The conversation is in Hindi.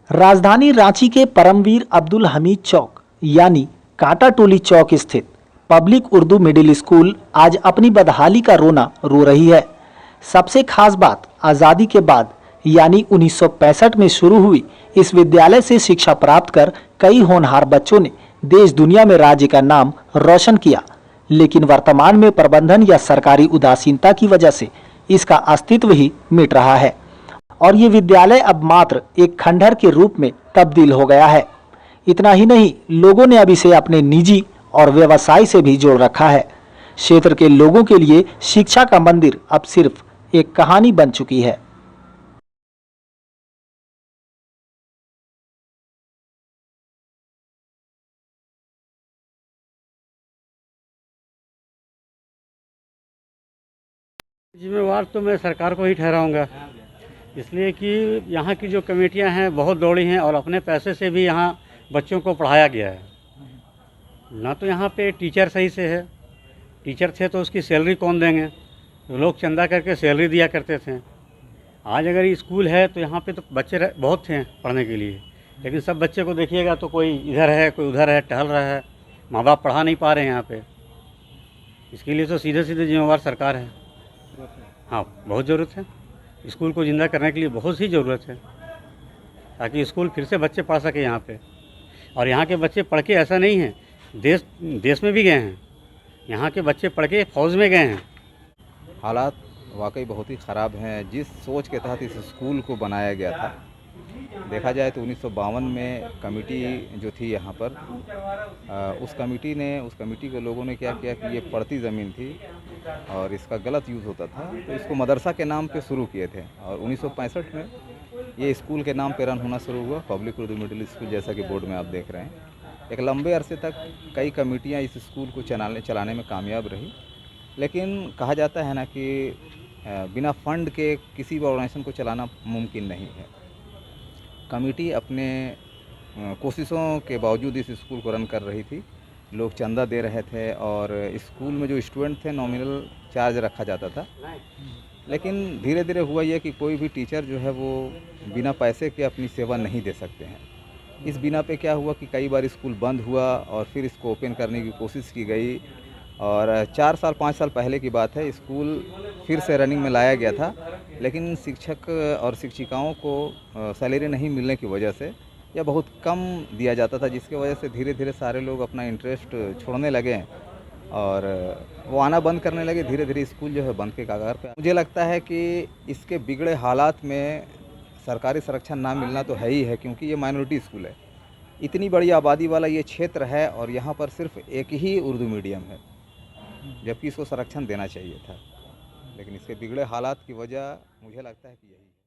राजधानी रांची के परमवीर अब्दुल हमीद चौक यानी कांटा टोली चौक स्थित पब्लिक उर्दू मिडिल स्कूल आज अपनी बदहाली का रोना रो रही है। सबसे खास बात, आज़ादी के बाद यानी 1965 में शुरू हुई इस विद्यालय से शिक्षा प्राप्त कर कई होनहार बच्चों ने देश दुनिया में राज्य का नाम रोशन किया, लेकिन वर्तमान में प्रबंधन या सरकारी उदासीनता की वजह से इसका अस्तित्व ही मिट रहा है और ये विद्यालय अब मात्र एक खंडहर के रूप में तब्दील हो गया है। इतना ही नहीं, लोगों ने अब इसे अपने निजी और व्यवसाय से भी जोड़ रखा है। क्षेत्र के लोगों के लिए शिक्षा का मंदिर अब सिर्फ एक कहानी बन चुकी है। जिम्मेवार तो मैं सरकार को ही ठहराऊंगा, इसलिए कि यहाँ की जो कमेटियाँ हैं बहुत दौड़ी हैं और अपने पैसे से भी यहाँ बच्चों को पढ़ाया गया है। ना तो यहाँ पे टीचर सही से है, टीचर थे तो उसकी सैलरी कौन देंगे, तो लोग चंदा करके सैलरी दिया करते थे। आज अगर स्कूल है तो यहाँ पे तो बच्चे बहुत थे पढ़ने के लिए, लेकिन सब बच्चे को देखिएगा तो कोई इधर है कोई उधर है, टहल रहा है, माँ बाप पढ़ा नहीं पा रहे हैं यहाँ पे। इसके लिए तो सीधे सीधे जिम्मेवार सरकार है। हाँ, बहुत ज़रूरत है, स्कूल को ज़िंदा करने के लिए बहुत सी ज़रूरत है, ताकि स्कूल फिर से बच्चे पढ़ सके यहाँ पे। और यहाँ के बच्चे पढ़ के ऐसा नहीं है, देश में भी गए हैं, यहाँ के बच्चे पढ़ के फौज में गए हैं। हालात वाकई बहुत ही ख़राब हैं। जिस सोच के तहत इस स्कूल को बनाया गया था, देखा जाए तो 1952 में कमेटी जो थी यहाँ पर, उस कमेटी के लोगों ने क्या किया कि ये पड़ती ज़मीन थी और इसका गलत यूज़ होता था, तो इसको मदरसा के नाम पे शुरू किए थे और 1965 में ये स्कूल के नाम पे रन होना शुरू हुआ, पब्लिक उर्दू मिडिल स्कूल, जैसा कि बोर्ड में आप देख रहे हैं। एक लंबे अरसे तक कई कमेटियाँ इस स्कूल को चलाने में कामयाब रही, लेकिन कहा जाता है ना कि बिना फंड के किसी भी ऑर्गेनाइजेशन को चलाना मुमकिन नहीं है। कमेटी अपने कोशिशों के बावजूद इस स्कूल को रन कर रही थी, लोग चंदा दे रहे थे और स्कूल में जो स्टूडेंट थे नॉमिनल चार्ज रखा जाता था, लेकिन धीरे धीरे हुआ यह कि कोई भी टीचर जो है वो बिना पैसे के अपनी सेवा नहीं दे सकते हैं। इस बिना पे क्या हुआ कि कई बार स्कूल बंद हुआ और फिर इसको ओपन करने की कोशिश की गई और 4 साल 5 साल पहले की बात है, स्कूल फिर से रनिंग में लाया गया था, लेकिन शिक्षक और शिक्षिकाओं को सैलरी नहीं मिलने की वजह से या बहुत कम दिया जाता था, जिसकी वजह से धीरे धीरे सारे लोग अपना इंटरेस्ट छोड़ने लगे और वो आना बंद करने लगे। धीरे धीरे स्कूल जो है बंद के कगार पे। मुझे लगता है कि इसके बिगड़े हालात में सरकारी संरक्षण ना मिलना तो है ही है, क्योंकि ये माइनॉरिटी स्कूल है, इतनी बड़ी आबादी वाला ये क्षेत्र है और यहाँ पर सिर्फ एक ही उर्दू मीडियम है, जबकि इसको संरक्षण देना चाहिए था, लेकिन इसके बिगड़े हालात की वजह मुझे लगता है कि यही है।